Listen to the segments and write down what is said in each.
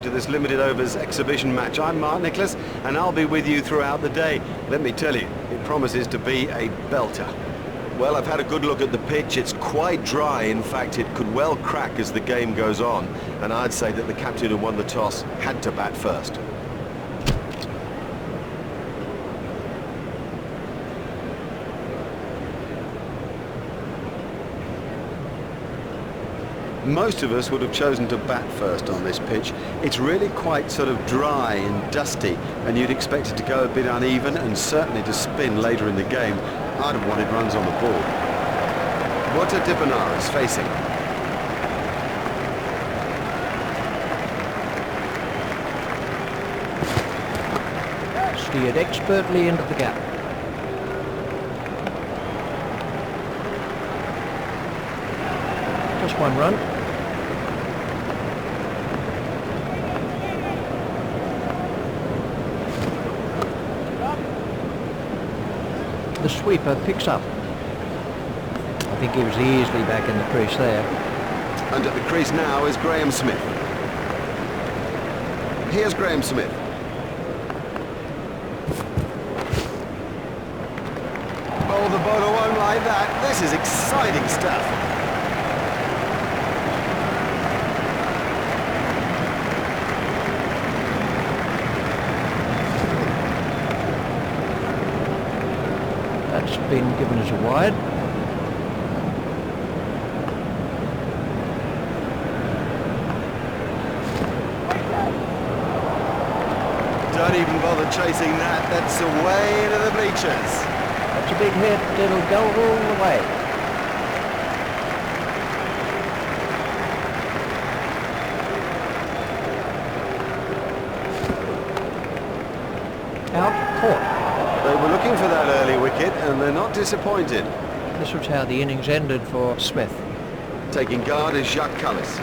To this limited overs exhibition match. I'm Mark Nicholas and I'll be with you throughout the day. Let me tell you, it promises to be a belter. Well, I've had a good look at the pitch. It's quite dry. In fact, it could well crack as the game goes on. And I'd say that the captain who won the toss had to bat first. Most of us would have chosen to bat first on this pitch. It's really quite sort of dry and dusty, and you'd expect it to go a bit uneven and certainly to spin later in the game. I'd have wanted runs on the board. What Dippenaar is facing. Steered expertly into the gap. Just one run. The sweeper picks up. I think he was easily back in the crease there. And at the crease now is Graham Smith. Here's Graham Smith. Oh, the bowler won't like that. This is exciting stuff. That's been given as a wide. Don't even bother chasing that. That's away into the bleachers. That's a big hit. It'll go all the way. Out, caught. They were looking for that early wicket and they're not disappointed. This was how the innings ended for Smith. Taking guard is Jacques Cullis.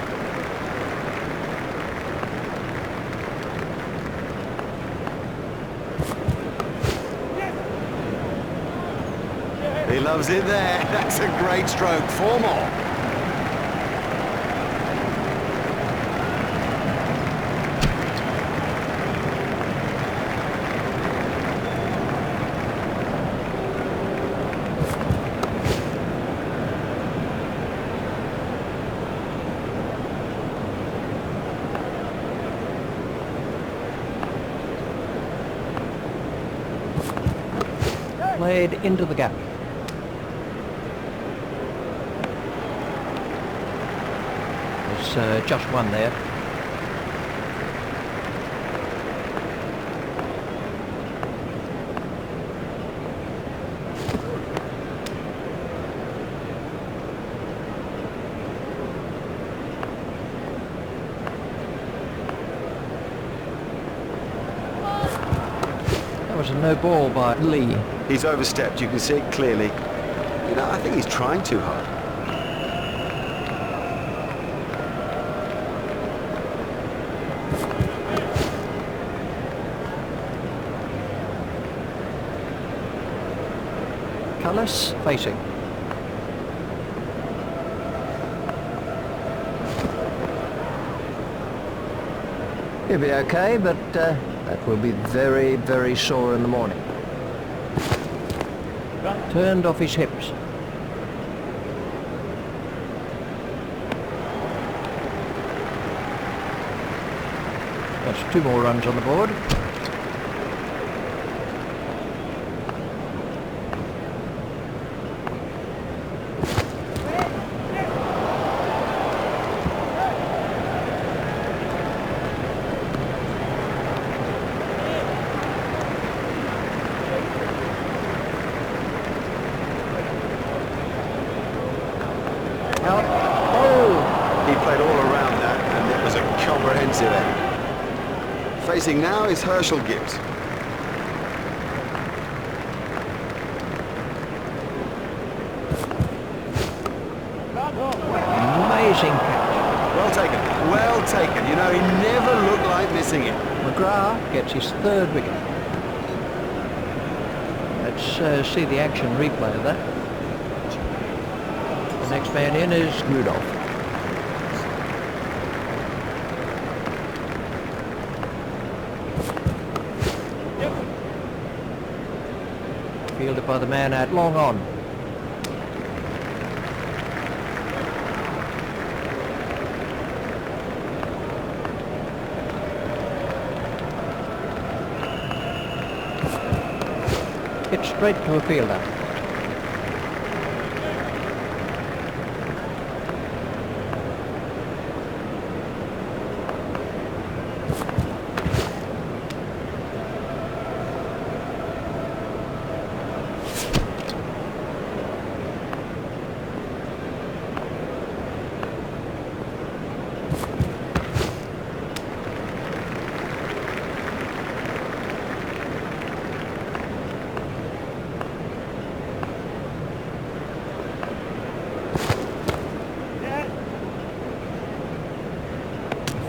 He loves it there. That's a great stroke. 4 more. Played into the gap. There's just one there. That was a no ball by Lee. He's overstepped, you can see it clearly. You know, I think he's trying too hard. Cullis facing. He'll be okay, but that will be very, very sore in the morning. Turned off his hips. That's 2 more runs on the board. Out. Oh! He played all around that, and it was a comprehensive end. Facing now is Herschel Gibbs. Amazing catch. Well taken, well taken. You know, he never looked like missing it. McGrath gets his 3rd wicket. Let's see the action replay of that. The next man in is Rudolph. Fielded by the man out long on. Hit straight to a fielder.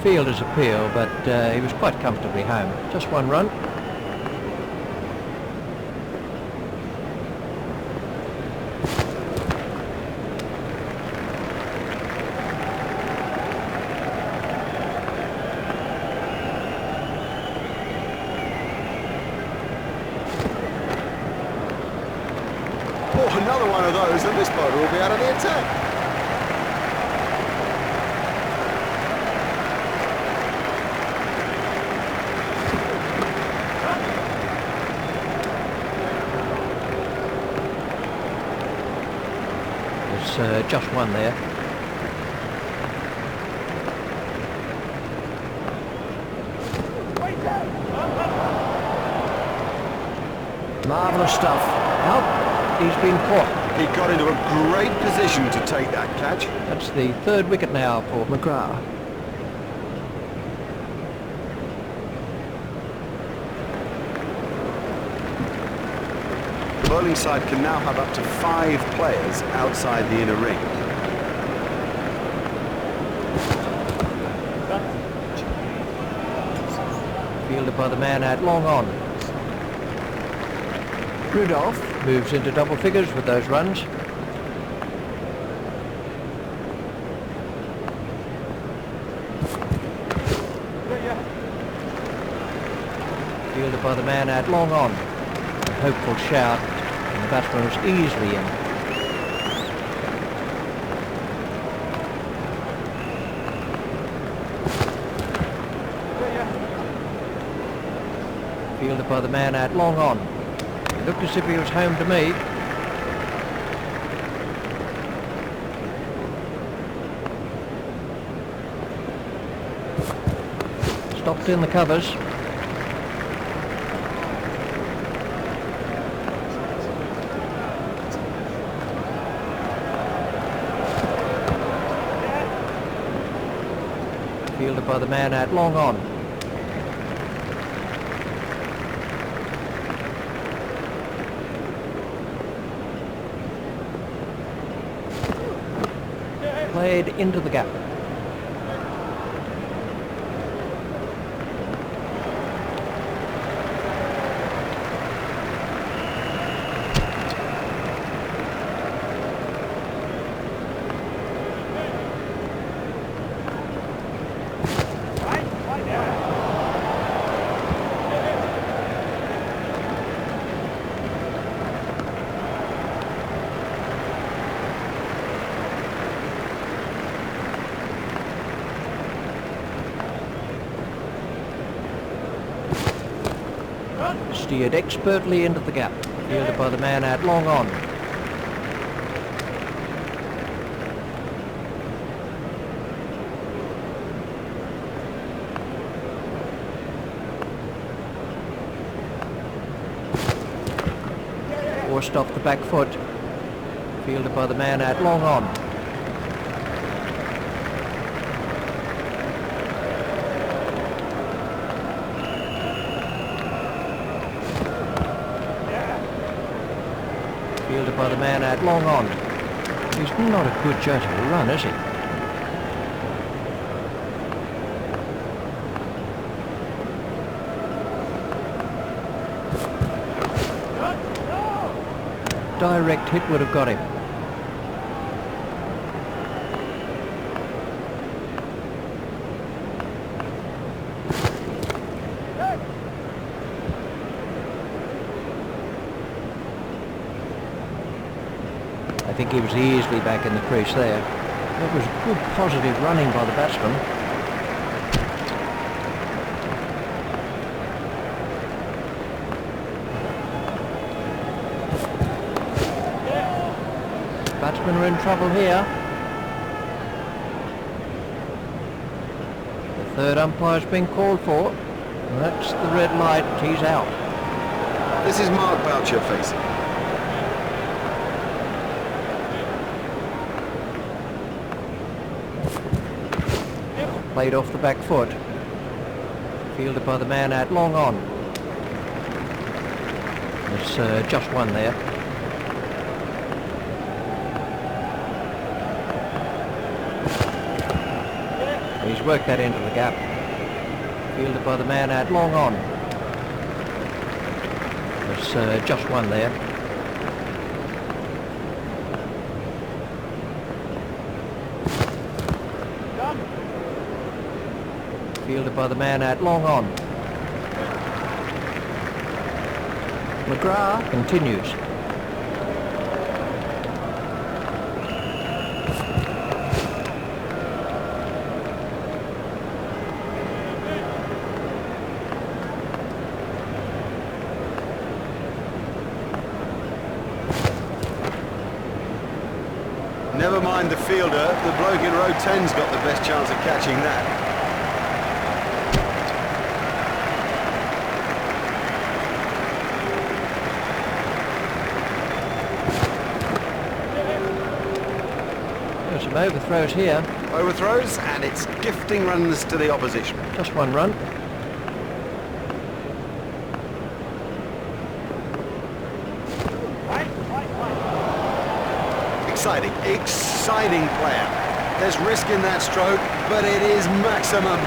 Fielder's appeal, but he was quite comfortably home. Just one run. Oh, another one of those, and this bowler will be out of the attack. Just one there. Marvellous stuff. Oh, he's been caught. He got into a great position to take that catch. That's the third wicket now for McGrath. The bowling side can now have up to 5 players outside the inner ring. Fielded by the man out long on. Rudolph moves into double figures with those runs. Fielded by the man out long on. A hopeful shout, and the batsman was easily in. Fielded by the man out long on. It looked as if he was home to me. Stopped in the covers. Fielded by the man out long on. Played into the gap. Steered expertly into the gap. Fielded by the man out long on. Forced off the back foot. Fielded by the man out long on. Fielded by the man out long on. He's not a good judge of a run, is he? Direct hit would have got him. think he was easily back in the crease there. That was good positive running by the batsman. Batsmen are in trouble here. The third umpire's been called for. That's the red light. He's out. This is Mark Boucher facing. Played off the back foot. Fielded by the man out long on. There's just one there. He's worked that into the gap. Fielded by the man out long on. There's just one there. Fielded by the man out long on. McGrath continues. Never mind the fielder, the bloke in row 10's got the best chance of catching that. There's some overthrows here. Overthrows, and it's gifting runs to the opposition. Just one run. Exciting player. There's risk in that stroke, but it is maximum.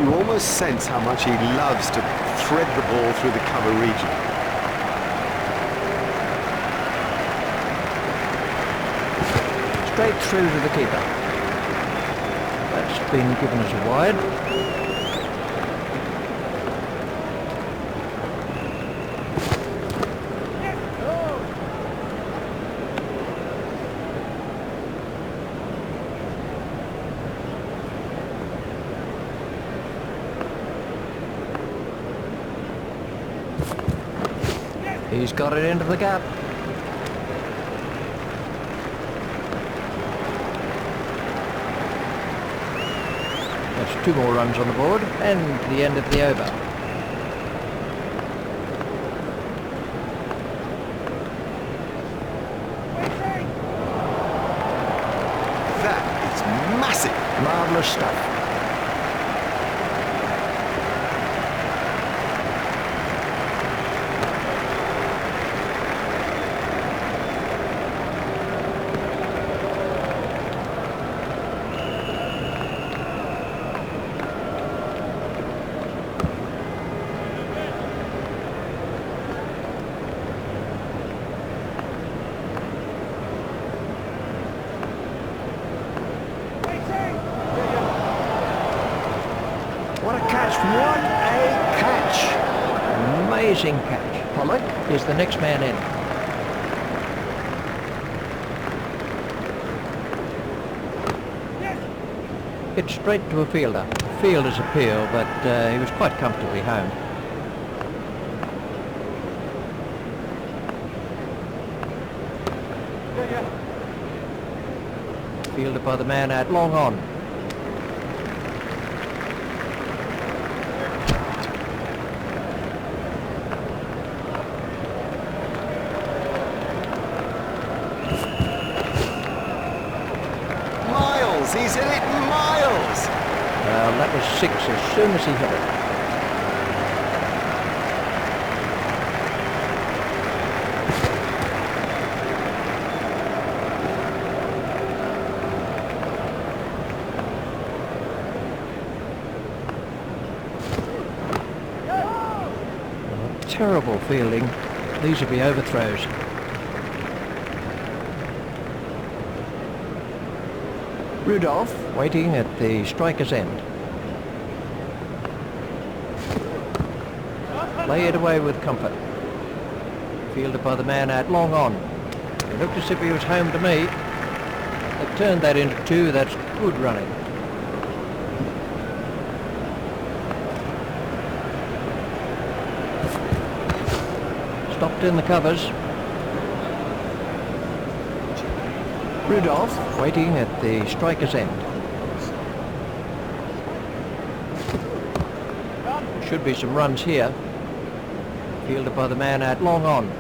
You almost sense how much he loves to thread the ball through the cover region. Straight through to the keeper. That's been given as a wide. He's got it into the gap. That's 2 more runs on the board and the end of the over. That is massive. Marvellous stuff. What a catch, what a catch. Amazing catch. Pollock is the next man in. Hit straight to a fielder. Fielder's appeal, but he was quite comfortably home. Fielded by the man out long on. He's hit it miles. Well, that was 6 as soon as he hit it. Terrible fielding. These will be overthrows. Rudolph waiting at the striker's end. Lay it away with comfort. Fielded by the man out long on. It looked as if he was home to me. They've turned that into two. That's good running. Stopped in the covers. Rudolph waiting at the striker's end. Should be some runs here. Fielded by the man out long on.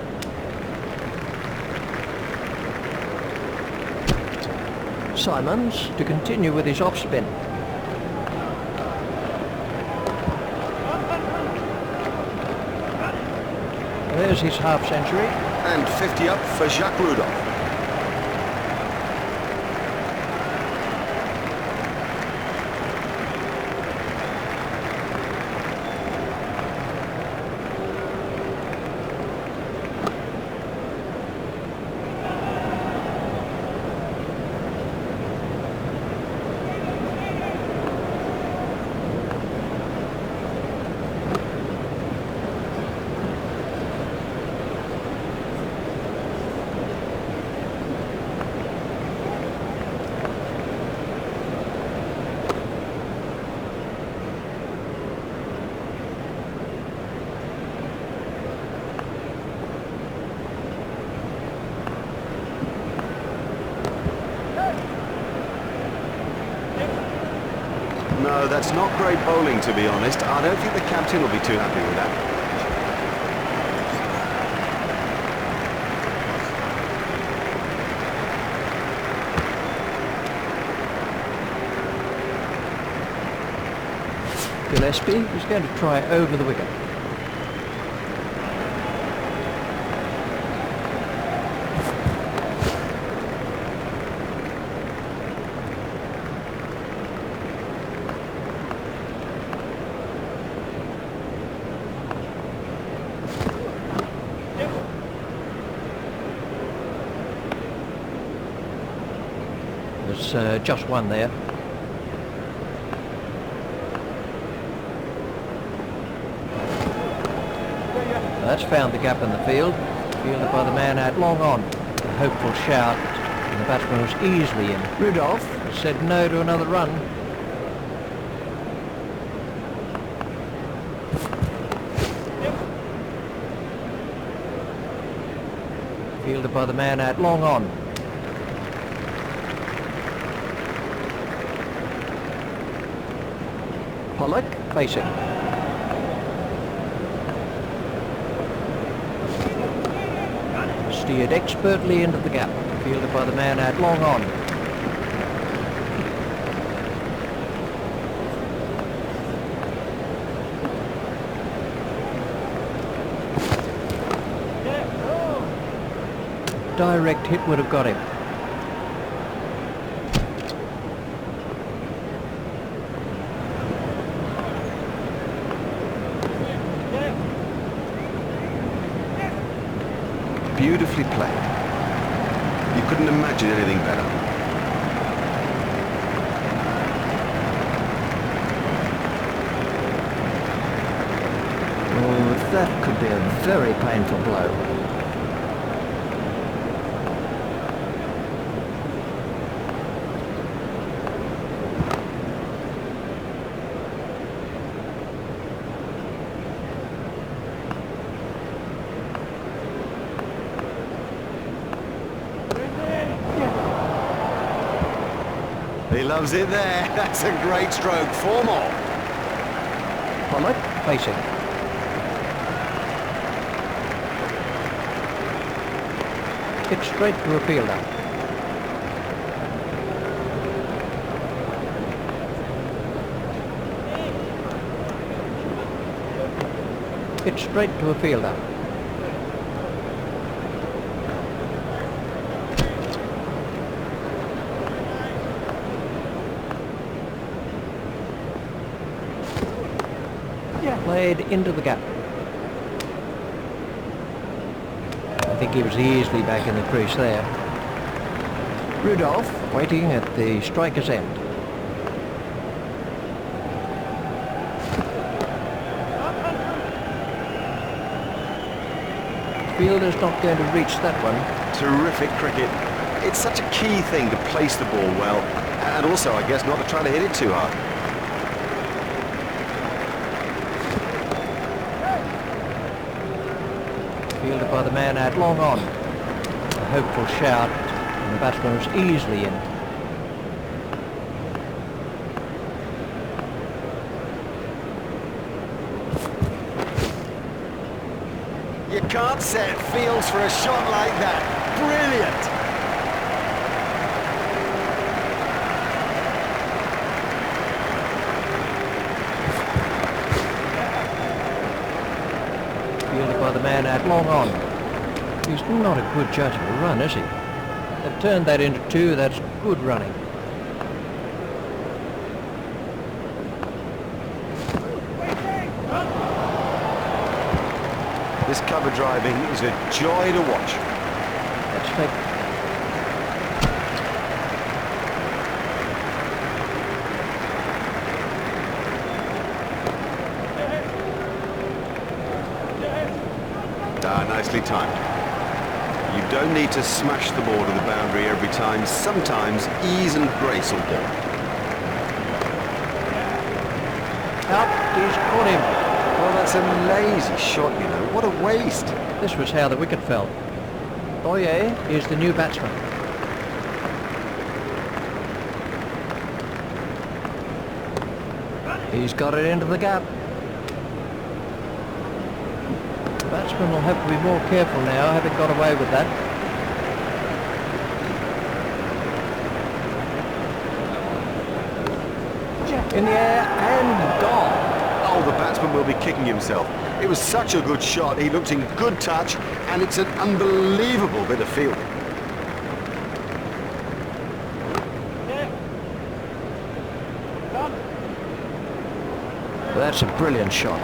Simons to continue with his off spin. There's his half century. And 50 up for Jacques Rudolph. No, that's not great bowling, to be honest. I don't think the captain will be too happy with that. Gillespie is going to try over the wicket. There's just one there. That's found the gap in the field. Fielded by the man out long on. A hopeful shout, and the batsman was easily in. Rudolph said no to another run. Fielded by the man out long on. Pollock facing. Steered expertly into the gap. Fielded by the man out long on. Direct hit would have got him. Beautifully played. You couldn't imagine anything better. Oh, that could be a very painful blow. He loves it there. That's a great stroke. 4 more. Pollock facing. Hit straight to a fielder. Hit straight to a fielder. Played into the gap. I think he was easily back in the crease there. Rudolph waiting at the striker's end. Fielder's not going to reach that one. Terrific cricket. It's such a key thing to place the ball well, and also, I guess, not to try to hit it too hard. Fielded by the man out long on. A hopeful shout, and the batsman was easily in. You can't set fields for a shot like that. Brilliant! Fielded by the man out long on. He's not a good judge of a run, is he? They've turned that into two. That's good running. This cover driving is a joy to watch. Let's take... Nicely timed. You don't need to smash the ball to the boundary every time. Sometimes ease and grace will do. Up, he's caught him. Well, that's a lazy shot, you know. What a waste. This was how the wicket fell. Boyer is the new batsman. He's got it into the gap. The batsman will have to be more careful now, having got away with that. In the air and gone. Oh, the batsman will be kicking himself. It was such a good shot. He looked in good touch, and it's an unbelievable bit of fielding. That's a brilliant shot,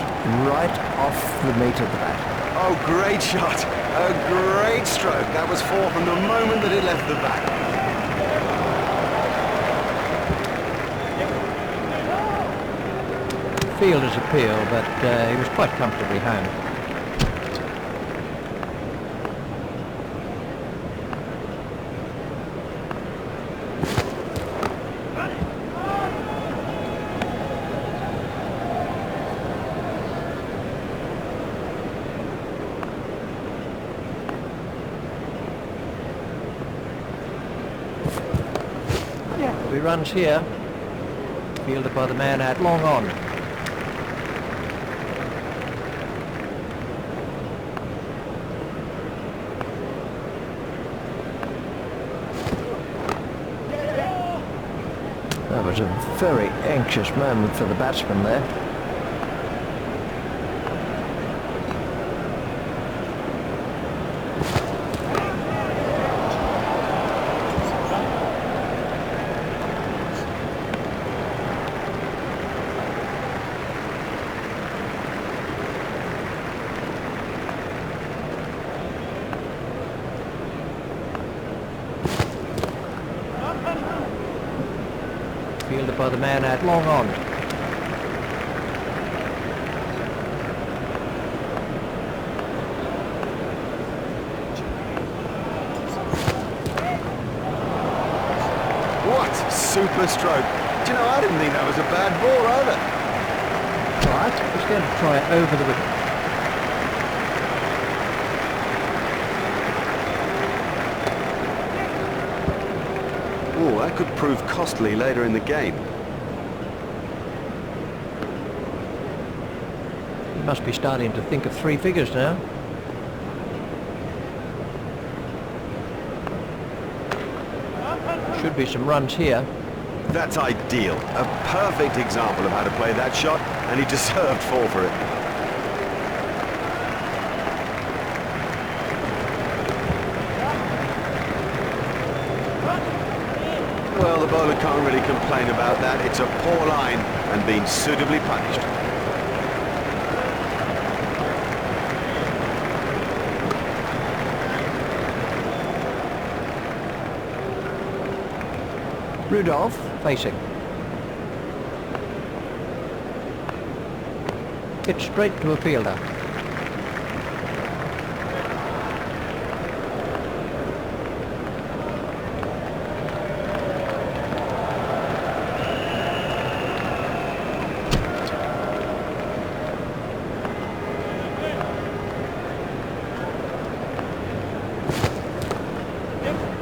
right off the meat of the bat. Oh, great shot. A great stroke. That was four from the moment that it left the bat. Fielder's appeal, but he was quite comfortably home. He runs here, fielded by the man out long on. That was a very anxious moment for the batsman there. Fielded by the man out long on. What super stroke. Do you know, I didn't think that was a bad ball either. Right, he's going to try it over the wicket. Oh, that could prove costly later in the game. He must be starting to think of three figures now. Should be some runs here. That's ideal. A perfect example of how to play that shot, and he deserved four for it. Well, the bowler can't really complain about that. It's a poor line and being suitably punished. Rudolph facing. Hit straight to a fielder.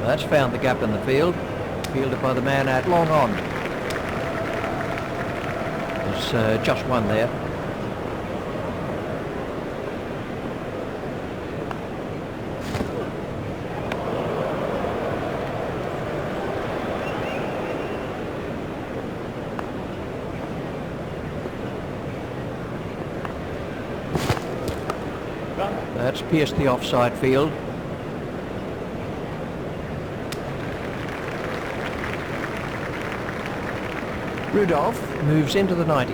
That's found the gap in the field. Fielded by the man out long on. There's just one there. That's pierced the offside field. Rudolph moves into the 90s.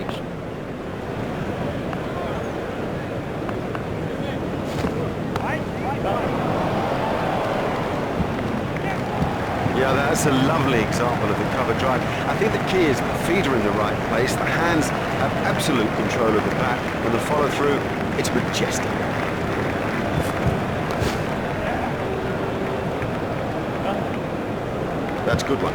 Yeah, that's a lovely example of the cover drive. I think the key is the feet are in the right place, the hands have absolute control of the bat, and the follow-through, it's majestic. That's a good one.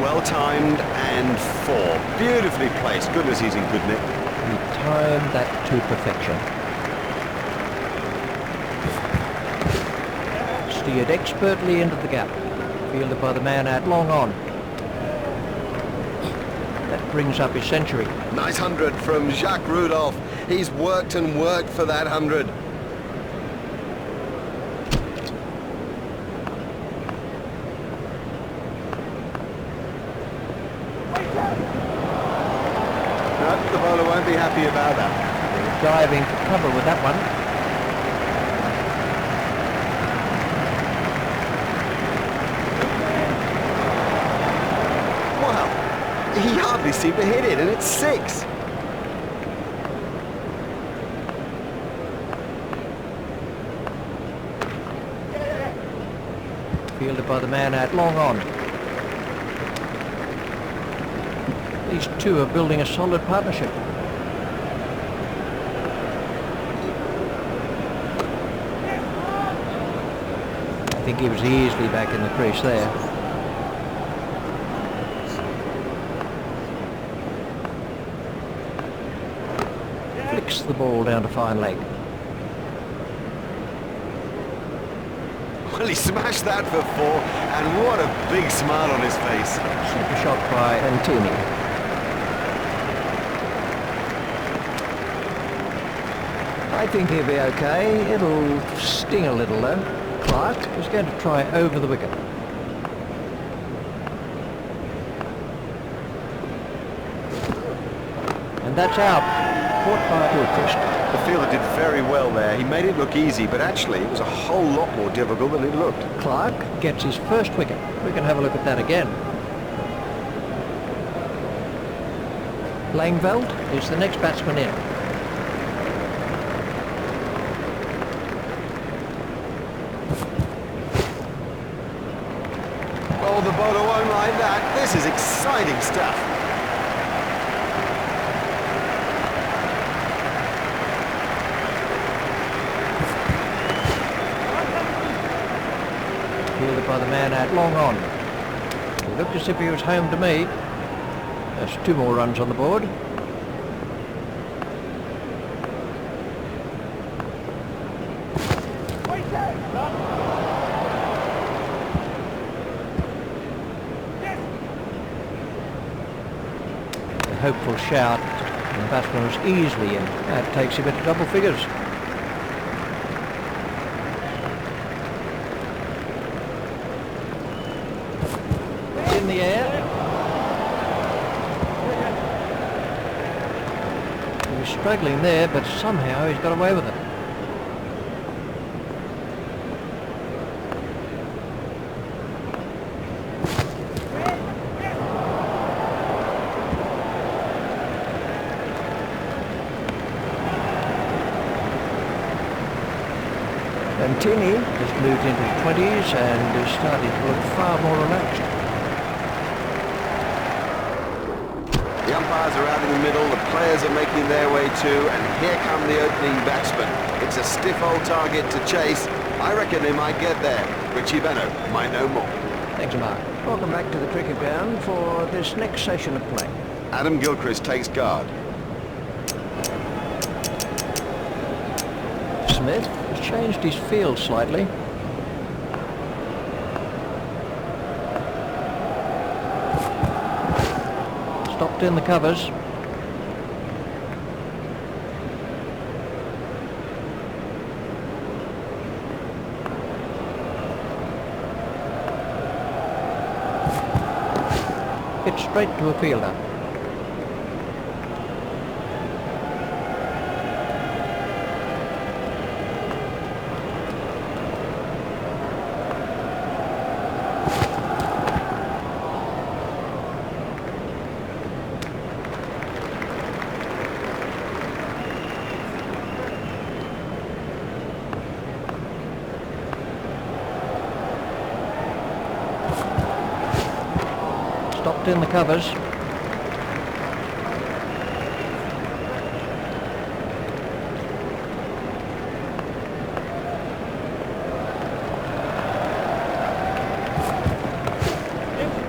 Well timed and four. Beautifully placed. Goodness, he's in good nick. He timed that to perfection. Steered expertly into the gap. Fielded by the man out long on. That brings up his century. Nice 100 from Jacques Rudolph. He's worked and worked for that 100. No, the bowler won't be happy about that. Diving for cover with that one. Wow, he hardly seemed to hit it, and it's 6. Fielded by the man out long on. These two are building a solid partnership. I think he was easily back in the crease there. Flicks the ball down to fine leg. Well, he smashed that for 4, and what a big smile on his face. Super shot by Antini. I think he'll be okay. It'll sting a little though. Clark is going to try over the wicket. And that's out. Caught by Gilchrist. The fielder did very well there. He made it look easy, but actually it was a whole lot more difficult than it looked. Clark gets his first wicket. We can have a look at that again. Langveld is the next batsman in. Oh, the bowler won't like that. This is exciting stuff. Fielded by the man out long on. He looked as if he was home to me. There's 2 more runs on the board. A hopeful shout, and the batsman was easily in. That takes him into double figures. In the air. He was struggling there, but somehow he's got away with it. Antini has moved into his 20s and is starting to look far more relaxed. The umpires are out in the middle, the players are making their way too, and here come the opening batsmen. It's a stiff old target to chase. I reckon they might get there. Richie Benno might know more. Thanks, Mark. Welcome back to the cricket ground for this next session of play. Adam Gilchrist takes guard. Smith has changed his field slightly. Stopped in the covers. Hit straight to a fielder. Stopped in the covers.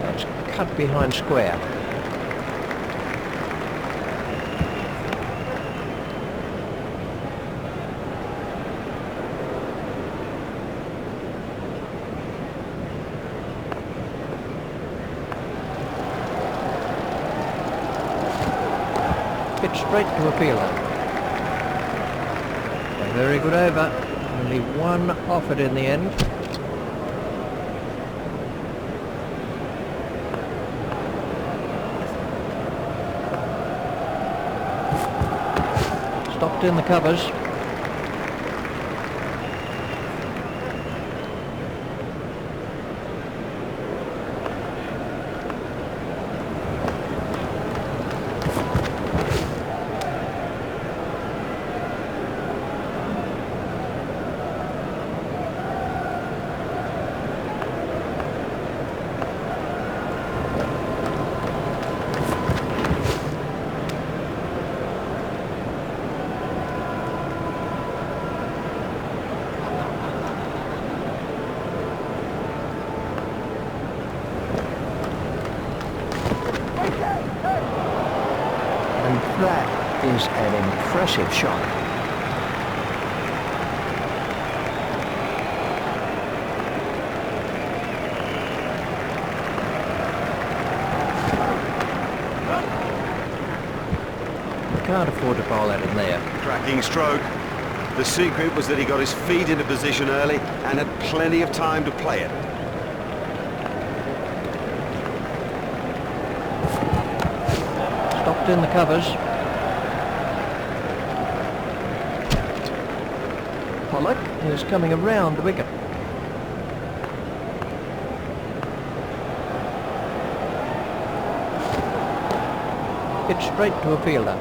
That's cut behind square. Hit straight to a fielder. A very good over. Only one off it in the end. Stopped in the covers. And that is an impressive shot. Can't afford to bowl that in there. Cracking stroke. The secret was that he got his feet into position early and had plenty of time to play it. Stopped in the covers. Pollock is coming around the wicket. Hit straight to a fielder.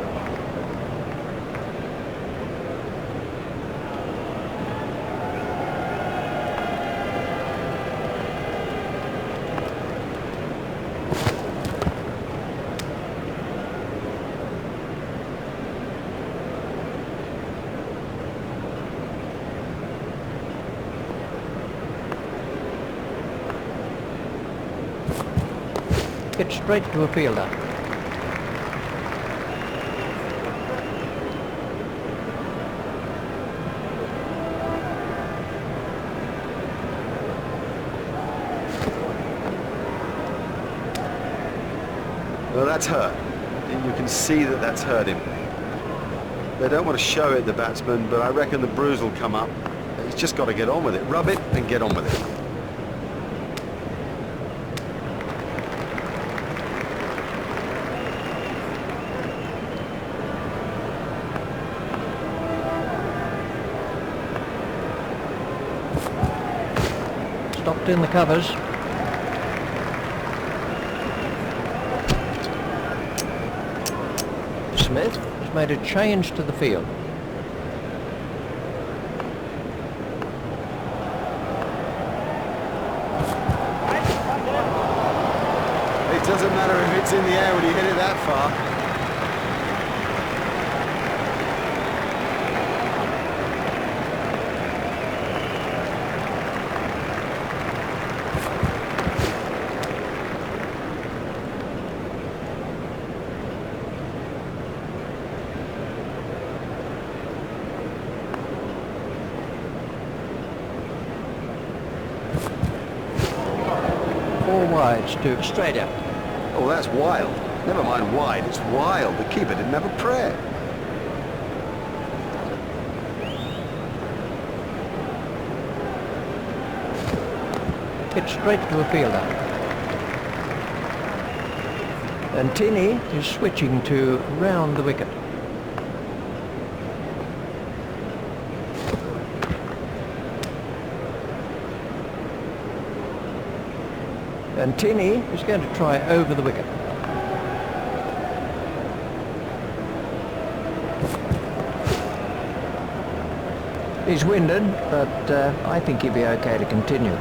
Hit straight to a fielder. Well, that's hurt. You can see that that's hurt him. They don't want to show it, the batsman, but I reckon the bruise will come up. He's just got to get on with it. Rub it and get on with it. Stopped in the covers. Smith has made a change to the field. It doesn't matter matter if it's in the air when you hit it that far. Four wides to Australia. Oh, that's wild. Never mind wide, it's wild. The keeper didn't have a prayer. Hit straight to a fielder. And Tinney is switching to round the wicket. And Tinney is going to try over the wicket. He's winded, but I think he'll be okay to continue.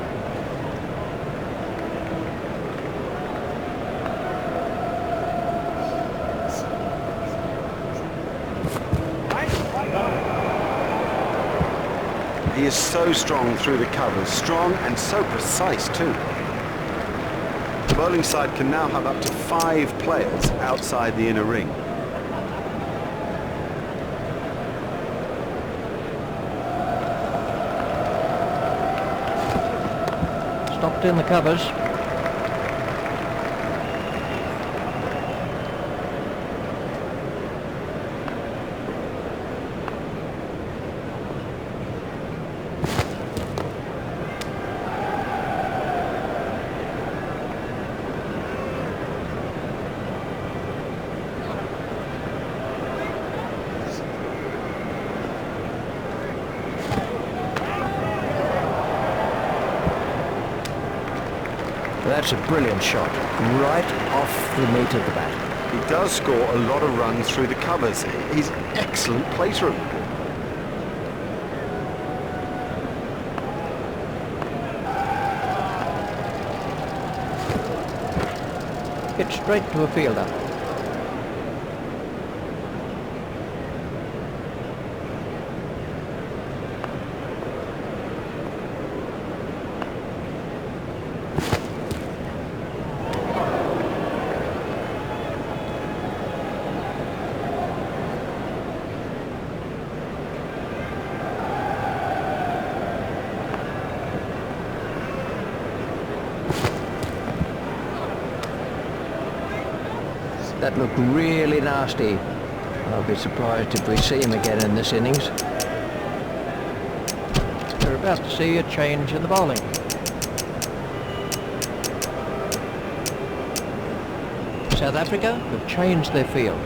He is so strong through the covers, strong and so precise too. The bowling side can now have up to 5 players outside the inner ring. Stopped in the covers. That's a brilliant shot, right off the meat of the bat. He does score a lot of runs through the covers. He's an excellent play through. Hit straight to a fielder. That looked really nasty. I'll be surprised if we see him again in this innings. We're about to see a change in the bowling. South Africa have changed their field.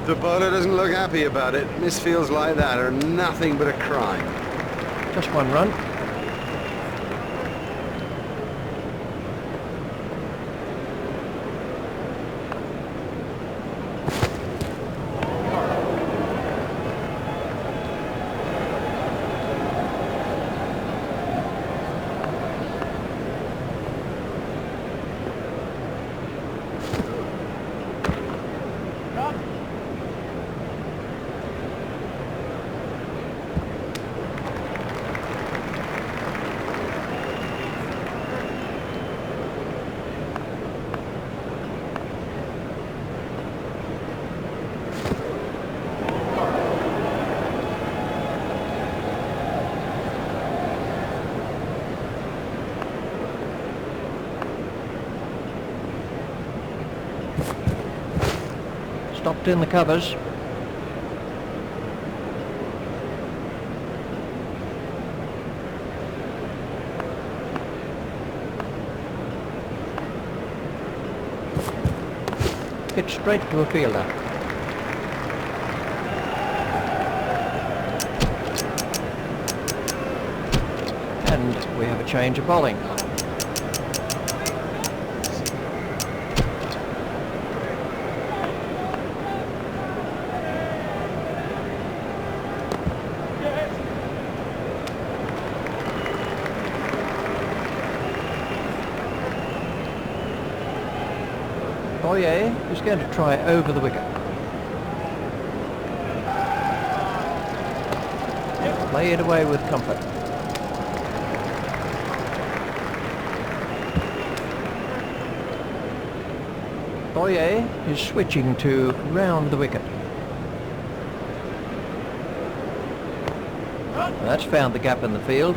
The bowler doesn't look happy about it. Misfields like that are nothing but a crime. Just one run. Stopped in the covers. Hit straight to a fielder. And we have a change of bowling. Boyer is going to try over the wicket. Play it away with comfort. Boyer is switching to round the wicket. That's found the gap in the field.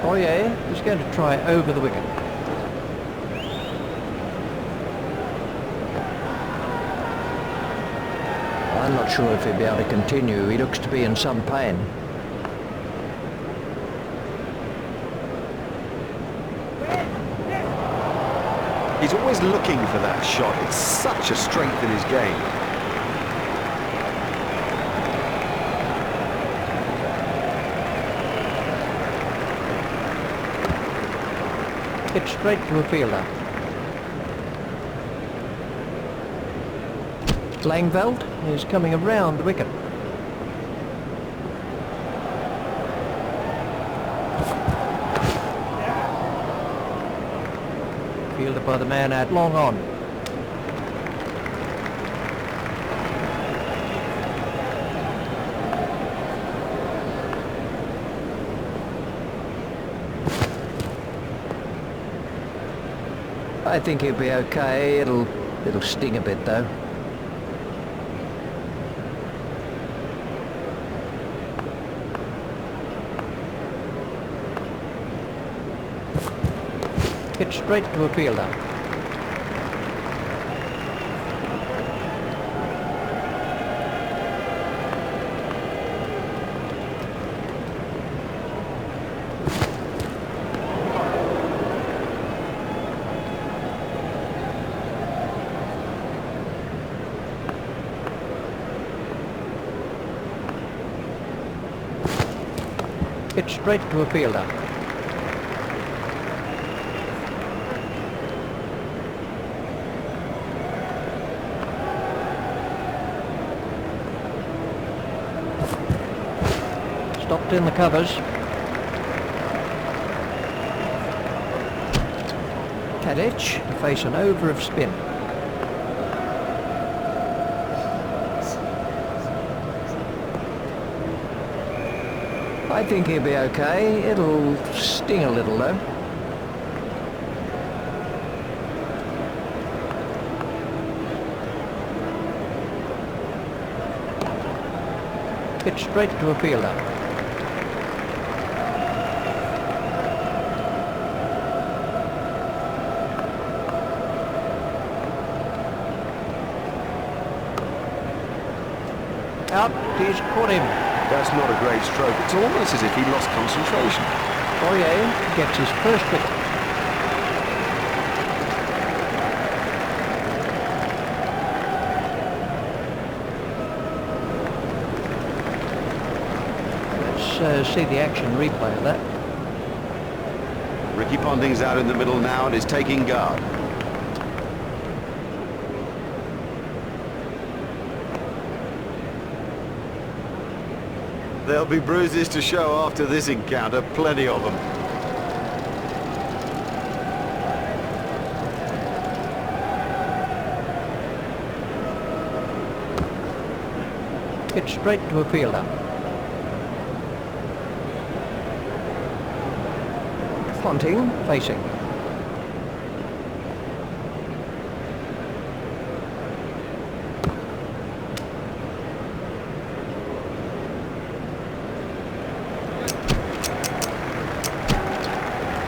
Boyer is going to try over the wicket. I'm not sure if he'll be able to continue. He looks to be in some pain. He's always looking for that shot. It's such a strength in his game. It's straight to a fielder. Langveld is coming around the wicket. Fielded by the man out long on. I think he'll be okay. It'll sting a bit though. Hit straight to a fielder. Hit straight to a fielder. Stopped in the covers. Tadic to face an over of spin. I think he'll be okay. It'll sting a little though. Hit straight to a fielder. Out, he's caught him. That's not a great stroke. It's almost as if he lost concentration. Boyer gets his first wicket. Let's see the action replay of that. Ricky Ponting's out in the middle now and is taking guard. There'll be bruises to show after this encounter, plenty of them. Hit straight to a fielder. Ponting facing.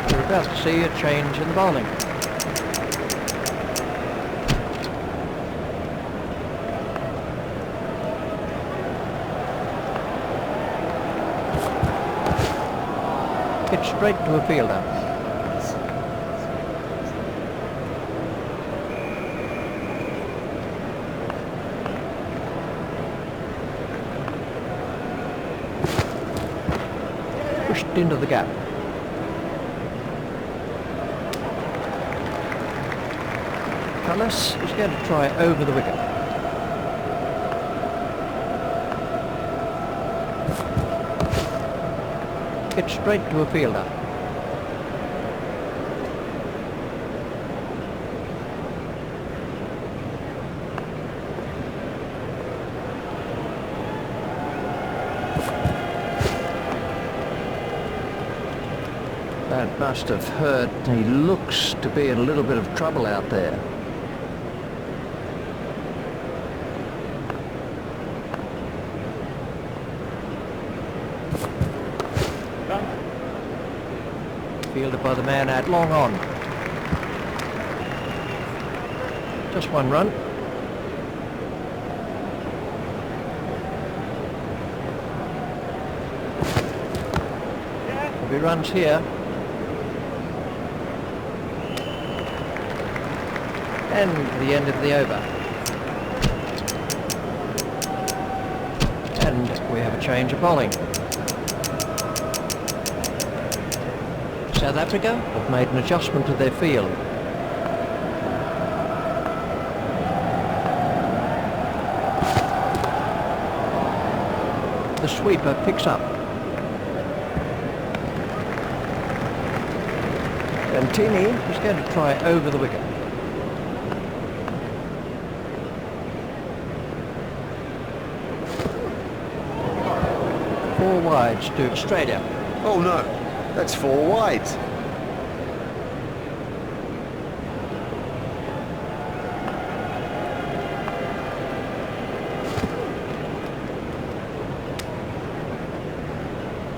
We're about to see a change in the bowling. Hit straight to a fielder. Pushed into the gap. Cullis is going to try over the wicket. It's straight to a fielder. That must have hurt. He looks to be in a little bit of trouble out there. Fielded by the man out long on. Just one run. If he runs here. And the end of the over. And we have a change of bowling. South Africa have made an adjustment to their field. The sweeper picks up. And Tini is going to try over the wicket. Four wides to Australia. Oh no, that's four wides.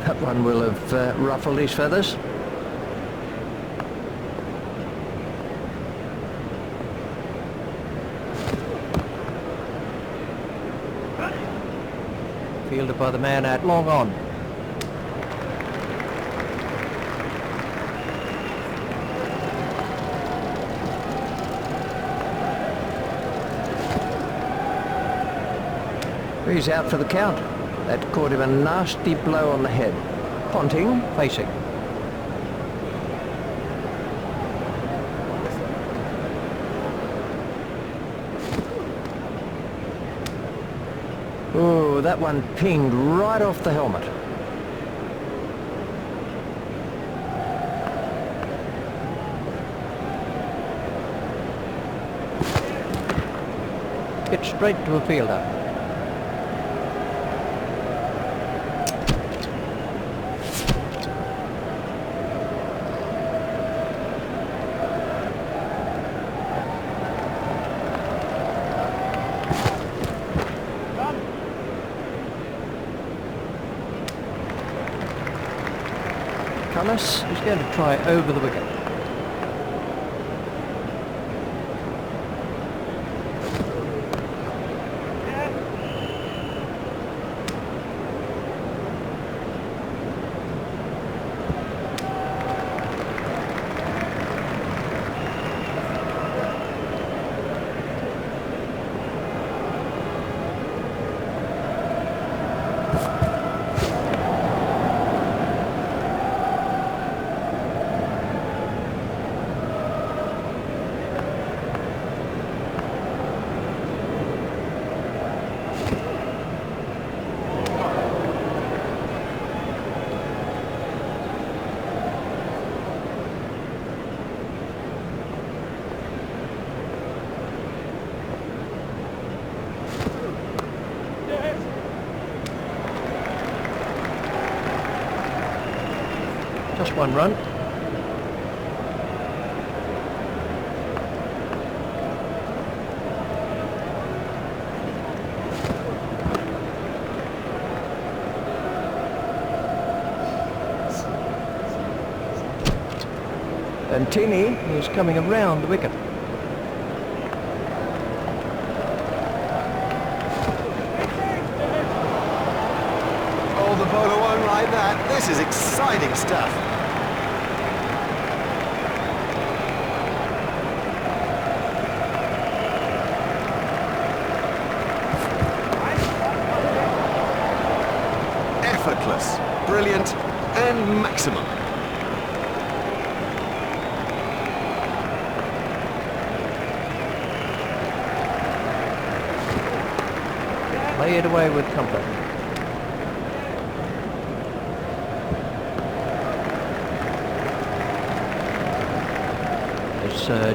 That one will have ruffled his feathers. Fielded by the man out long on. He's out for the count. That caught him a nasty blow on the head. Ponting facing. Oh, that one pinged right off the helmet. It's straight to a fielder. Thomas is going to try over the wicket. Just one run. And Tini is coming around the wicket. Oh, the bowler won't like that. This is exciting stuff. Effortless, brilliant, and maximum. Play it away with comfort.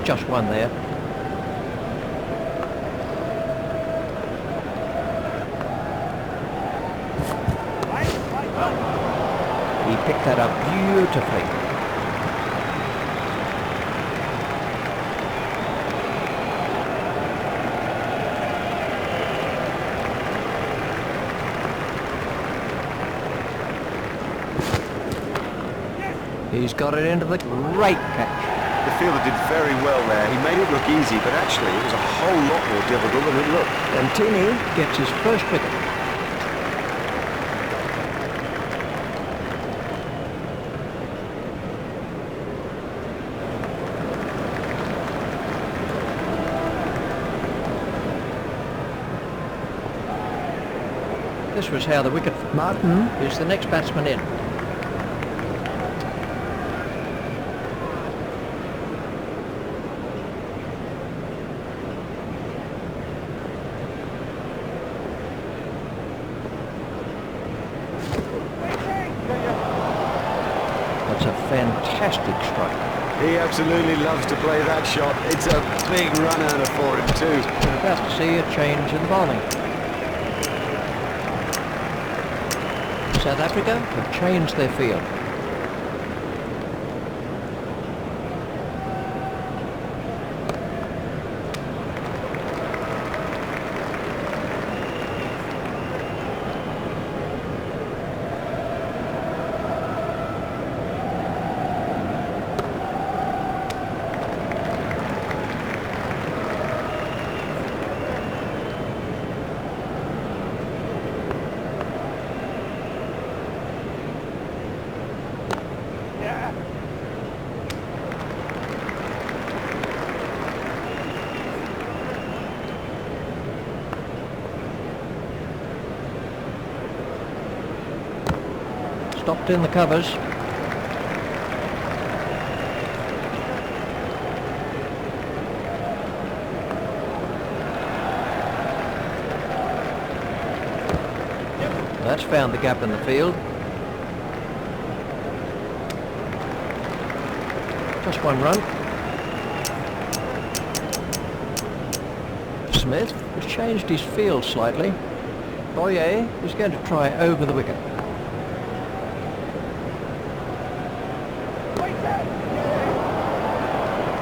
just one there. He picked that up beautifully. He's got it into the great catch. The fielder did very well there. He made it look easy, but actually it was a whole lot more difficult than it looked. And Tini gets his first wicket. This was how the wicket... Martin is the next batsman in. That's a fantastic strike. He absolutely loves to play that shot. It's a big run out for him too. We're about to see a change in the bowling. South Africa have changed their field. Stopped in the covers. That's found the gap in the field. Just one run. Smith has changed his field slightly. Boyer is going to try over the wicket.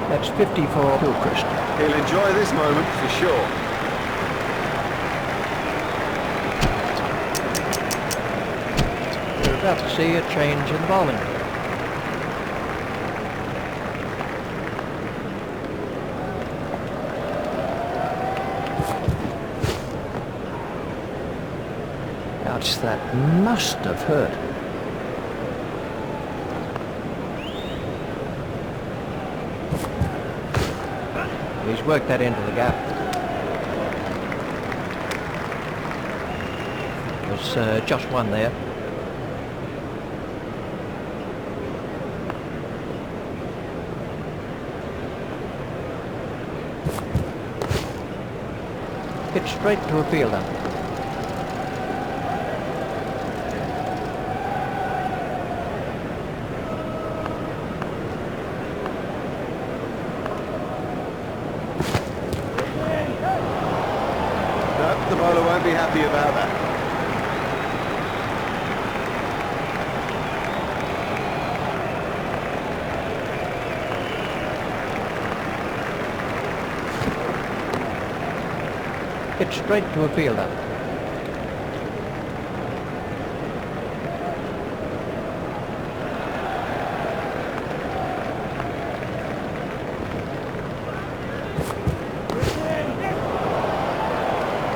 That's 50 for Hillcrest. He'll enjoy this moment for sure. We're about to see a change in the bowling. Ouch, that must have hurt. He's worked that into the gap. There's just one there. Hit straight to a fielder. The bowler won't be happy about that. Hit straight to a fielder.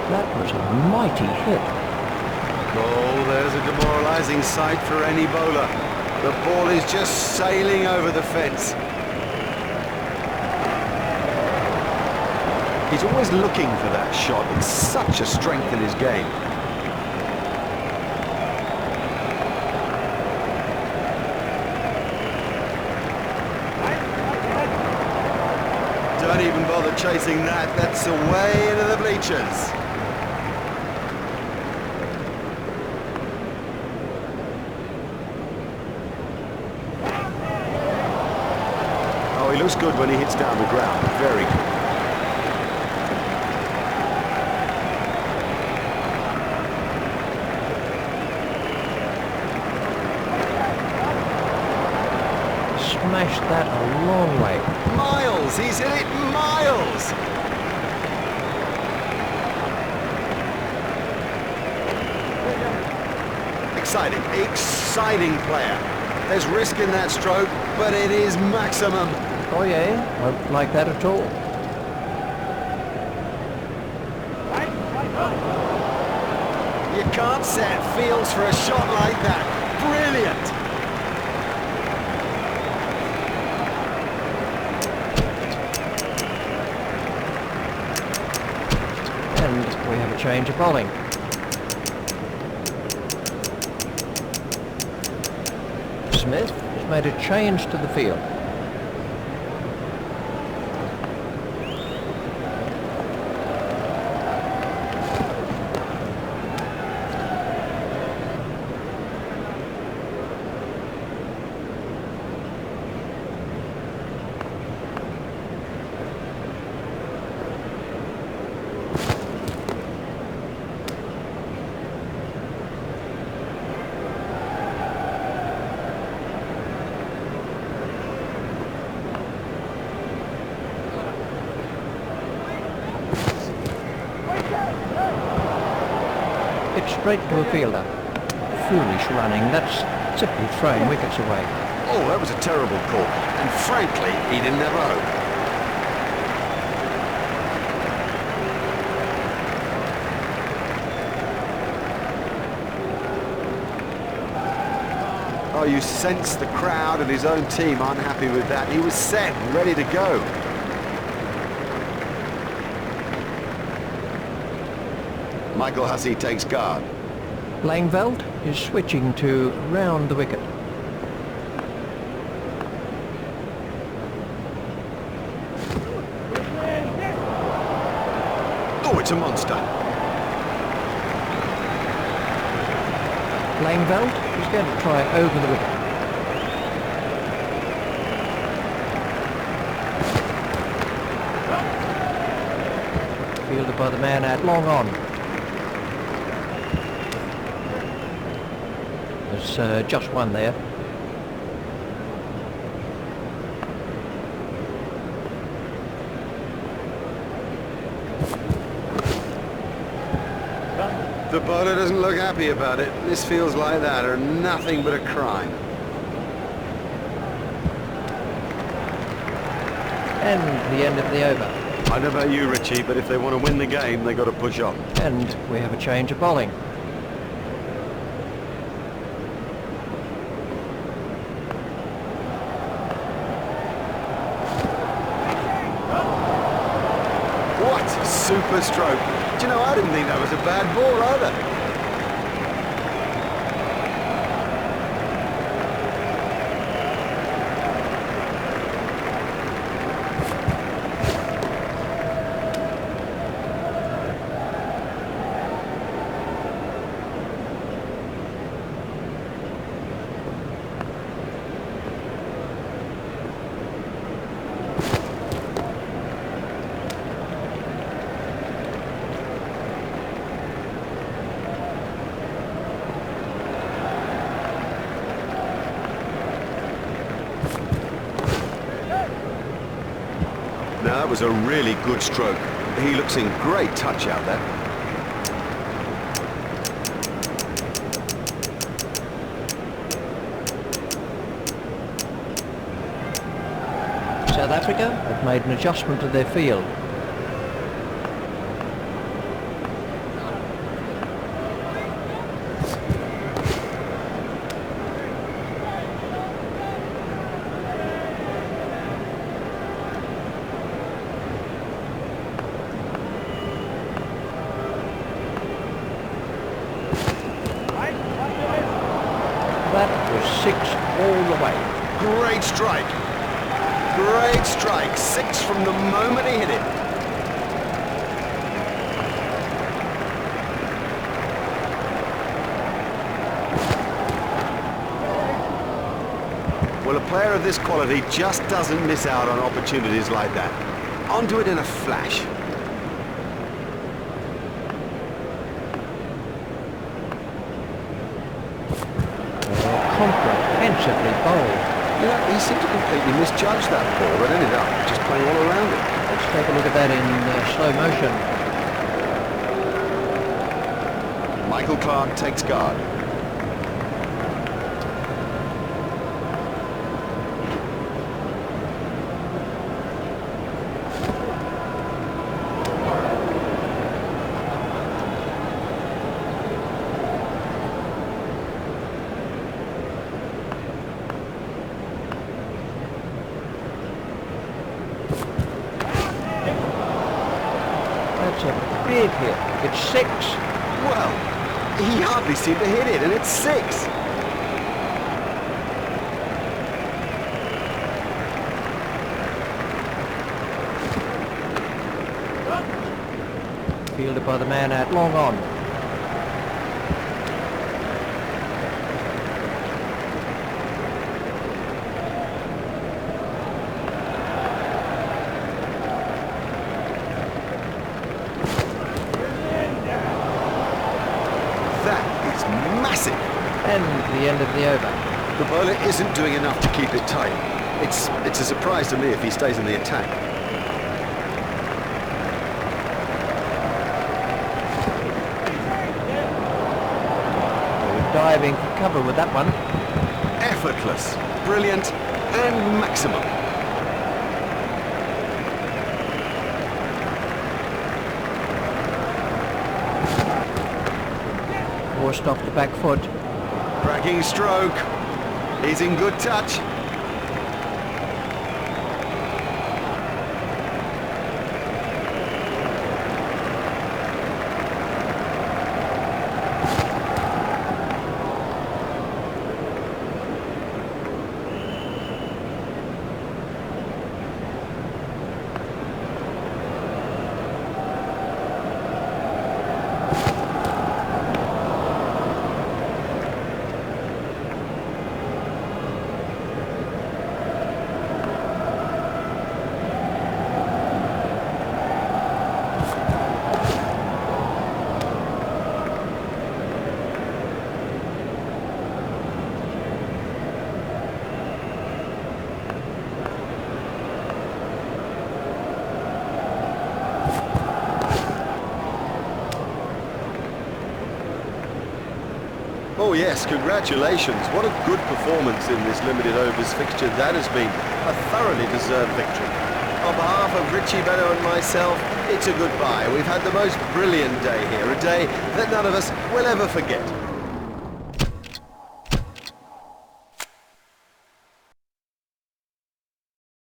That was a mighty hit. Oh, there's a demoralising sight for any bowler. The ball is just sailing over the fence. He's always looking for that shot. It's such a strength in his game. Don't even bother chasing that. That's away into the bleachers. he looks good when he hits down the ground. Very good. Smashed that a long way. Miles! He's hit it miles! Exciting, exciting player. There's risk in that stroke, but it is maximum. Oh yeah, won't like that at all. You can't set fields for a shot like that. Brilliant! And we have a change of bowling. Smith has made a change to the field. It's straight to a fielder. Foolish running, that's simply throwing wickets away. Oh, that was a terrible call. And frankly, he didn't have a hope. Oh, you sense the crowd and his own team aren't happy with that. He was set, ready to go. Michael Hussey takes guard. Langveld is switching to round the wicket. Oh, it's a monster. Langveld is going to try over the wicket. Fielded by the man at long on. There's just one there. The bowler doesn't look happy about it. Misfields like that are nothing but a crime. And the end of the over. I don't know about you, Richie, but if they want to win the game, they've got to push on. And we have a change of bowling. What a super stroke. Do you know, I didn't think that was a bad ball either. Now, that was a really good stroke. He looks in great touch out there. South Africa have made an adjustment to their field. That was 6 all the way. Great strike. Great strike. 6 from the moment he hit it. Well, a player of this quality just doesn't miss out on opportunities like that. Onto it in a flash. Comprehensively bowled. Yeah, he seemed to completely misjudge that ball and ended up just playing all around it. Let's take a look at that in slow motion. Michael Clarke takes guard. That's a big hit. It's 6. Well, he hardly seemed to hit it, and it's 6. Fielded by the man out long on. That is massive. And the end of the over. The bowler isn't doing enough to keep it tight. It's a surprise to me if he stays in the attack. Diving for cover with that one. Effortless, brilliant, and maximum. Forced off the back foot. Cracking stroke. He's in good touch. Oh yes, congratulations. What a good performance in this limited overs fixture that has been. A thoroughly deserved victory. On behalf of Richie Benno and myself, it's a goodbye. We've had the most brilliant day here, a day that none of us will ever forget.